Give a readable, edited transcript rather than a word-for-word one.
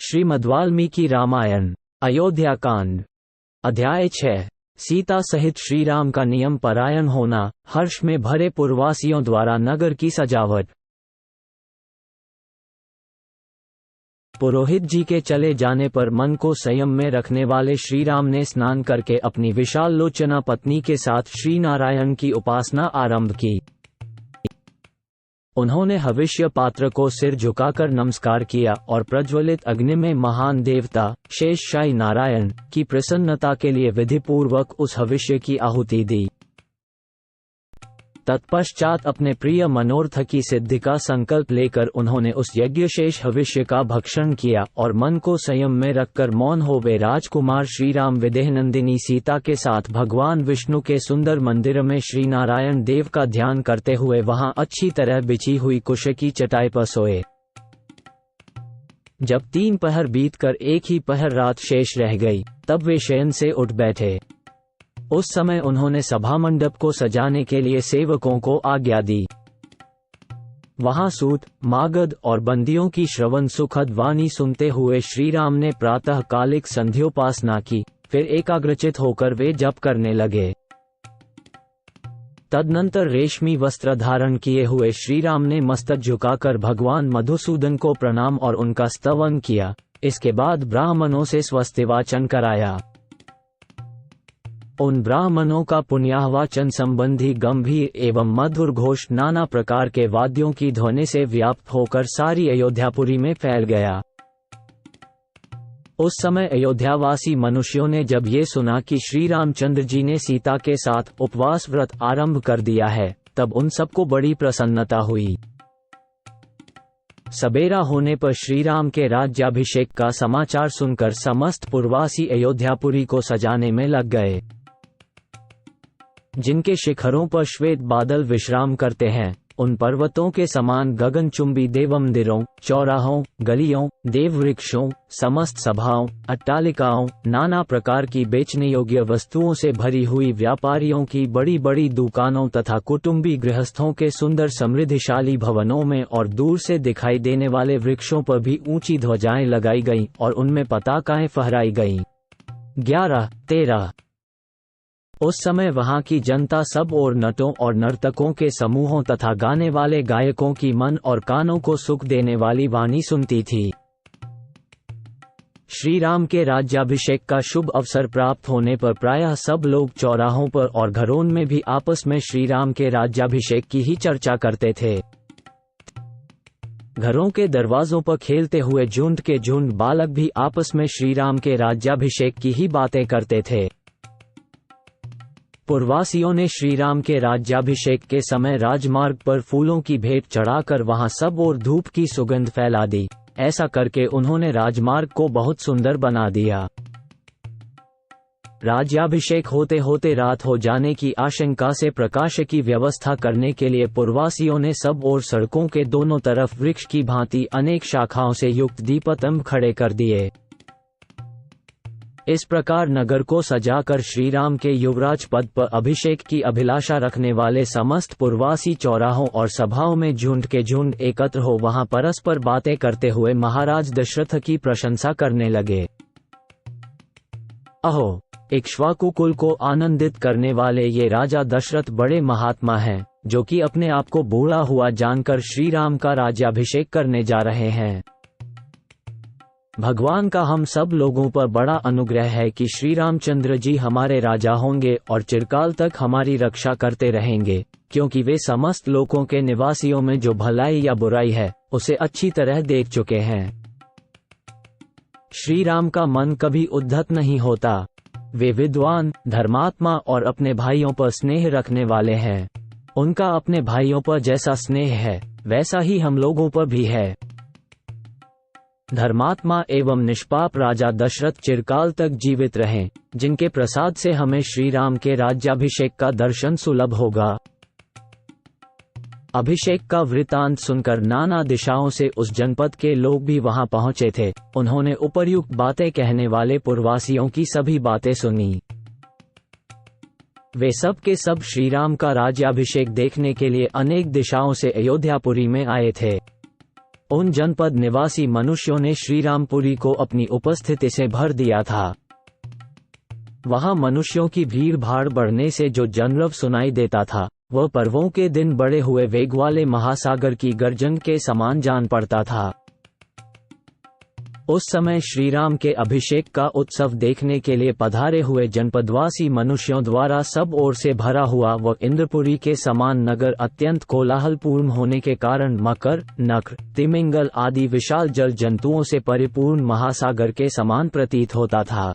श्रीमद्वाल्मीकि रामायण अयोध्या कांड अध्याय 6 सीता सहित श्रीराम का नियम परायण होना। हर्ष में भरे पुरवासियों द्वारा नगर की सजावट। पुरोहित जी के चले जाने पर मन को संयम में रखने वाले श्रीराम ने स्नान करके अपनी विशाल लोचना पत्नी के साथ श्री नारायण की उपासना आरंभ की। उन्होंने हविष्य पात्र को सिर झुकाकर नमस्कार किया और प्रज्वलित अग्नि में महान देवता शेषशायी नारायण की प्रसन्नता के लिए विधिपूर्वक उस हविष्य की आहुति दी। तत्पश्चात अपने प्रिय मनोरथ की सिद्धि का संकल्प लेकर उन्होंने उस यज्ञशेष हविष्य का भक्षण किया और मन को संयम में रखकर मौन हो वे राजकुमार श्रीराम विदेहनंदिनी सीता के साथ भगवान विष्णु के सुंदर मंदिर में श्री नारायण देव का ध्यान करते हुए वहां अच्छी तरह बिछी हुई कुश की चटाई पर सोए। जब 3 पहर बीतकर एक ही पहर रात शेष रह गई, तब वे शयन से उठ बैठे। उस समय उन्होंने सभा मंडप को सजाने के लिए सेवकों को आज्ञा दी। वहां सूत, मागध और बंदियों की श्रवण सुखद वाणी सुनते हुए श्रीराम ने प्रातःकालिक संध्योपासना की। फिर एकाग्रचित होकर वे जप करने लगे। तदनंतर रेशमी वस्त्र धारण किए हुए श्रीराम ने मस्तक झुकाकर भगवान मधुसूदन को प्रणाम और उनका स्तवन किया। इसके बाद ब्राह्मणों से स्वस्तिवाचन कराया। उन ब्राह्मणों का पुण्याहवाचन संबंधी गंभीर एवं मधुर घोष नाना प्रकार के वाद्यों की ध्वनि से व्याप्त होकर सारी अयोध्यापुरी में फैल गया। उस समय अयोध्यावासी मनुष्यों ने जब ये सुना कि श्री रामचंद्र जी ने सीता के साथ उपवास व्रत आरंभ कर दिया है, तब उन सबको बड़ी प्रसन्नता हुई। सबेरा होने पर श्रीराम के राज्याभिषेक का समाचार सुनकर समस्त पुरवासी अयोध्यापुरी को सजाने में लग गए। जिनके शिखरों पर श्वेत बादल विश्राम करते हैं, उन पर्वतों के समान गगनचुंबी देव मंदिरों, चौराहों, गलियों, देव वृक्षों, समस्त सभाओं, अट्टालिकाओं, नाना प्रकार की बेचने योग्य वस्तुओं से भरी हुई व्यापारियों की बड़ी बड़ी दुकानों तथा कुटुंबी गृहस्थों के सुंदर समृद्धिशाली भवनों में और दूर से दिखाई देने वाले वृक्षों पर भी ऊंची ध्वजाएं लगाई गईं और उनमें पताकाएं फहराई गईं। 11-13 उस समय वहां की जनता सब और नटों और नर्तकों के समूहों तथा गाने वाले गायकों की मन और कानों को सुख देने वाली वाणी सुनती थी। श्री राम के राज्याभिषेक का शुभ अवसर प्राप्त होने पर प्रायः सब लोग चौराहों पर और घरों में भी आपस में श्री राम के राज्याभिषेक की ही चर्चा करते थे। घरों के दरवाजों पर खेलते हुए झुंड के झुंड बालक भी आपस में श्री राम के राज्याभिषेक की ही बातें करते थे। पुरवासियों ने श्रीराम के राज्याभिषेक के समय राजमार्ग पर फूलों की भेंट चढ़ाकर वहां सब और धूप की सुगंध फैला दी। ऐसा करके उन्होंने राजमार्ग को बहुत सुंदर बना दिया। राज्याभिषेक होते होते रात हो जाने की आशंका से प्रकाश की व्यवस्था करने के लिए पुरवासियों ने सब और सड़कों के दोनों तरफ वृक्ष की भांति अनेक शाखाओं से युक्त दीपस्तंभ खड़े कर दिए। इस प्रकार नगर को सजाकर श्रीराम के युवराज पद पर अभिषेक की अभिलाषा रखने वाले समस्त पुरवासी चौराहों और सभाओं में झुंड के झुंड एकत्र हो वहां परस्पर बातें करते हुए महाराज दशरथ की प्रशंसा करने लगे। अहो, इक्ष्वाकु कुल को आनंदित करने वाले ये राजा दशरथ बड़े महात्मा हैं, जो कि अपने आप को बूढ़ा हुआ जानकर श्रीराम का राज्याभिषेक करने जा रहे हैं। भगवान का हम सब लोगों पर बड़ा अनुग्रह है कि श्री रामचंद्र जी हमारे राजा होंगे और चिरकाल तक हमारी रक्षा करते रहेंगे, क्योंकि वे समस्त लोकों के निवासियों में जो भलाई या बुराई है उसे अच्छी तरह देख चुके हैं। श्री राम का मन कभी उद्धत नहीं होता। वे विद्वान, धर्मात्मा और अपने भाइयों पर स्नेह रखने वाले हैं। उनका अपने भाइयों पर जैसा स्नेह है वैसा ही हम लोगों पर भी है। धर्मात्मा एवं निष्पाप राजा दशरथ चिरकाल तक जीवित रहें, जिनके प्रसाद से हमें श्री राम के राज्याभिषेक का दर्शन सुलभ होगा। अभिषेक का वृतांत सुनकर नाना दिशाओं से उस जनपद के लोग भी वहां पहुंचे थे। उन्होंने उपर्युक्त बातें कहने वाले पुरवासियों की सभी बातें सुनी। वे सब के सब श्रीराम का राज्याभिषेक देखने के लिए अनेक दिशाओं से अयोध्यापुरी में आए थे। उन जनपद निवासी मनुष्यों ने श्रीरामपुरी को अपनी उपस्थिति से भर दिया था। वहां मनुष्यों की भीड़ भाड़ बढ़ने से जो जनरव सुनाई देता था, वह पर्वों के दिन बड़े हुए वेग वाले महासागर की गर्जन के समान जान पड़ता था। उस समय श्रीराम के अभिषेक का उत्सव देखने के लिए पधारे हुए जनपदवासी मनुष्यों द्वारा सब ओर से भरा हुआ व इंद्रपुरी के समान नगर अत्यंत कोलाहलपूर्ण होने के कारण मकर, नक्र, तिमिंगल आदि विशाल जल जंतुओं से परिपूर्ण महासागर के समान प्रतीत होता था।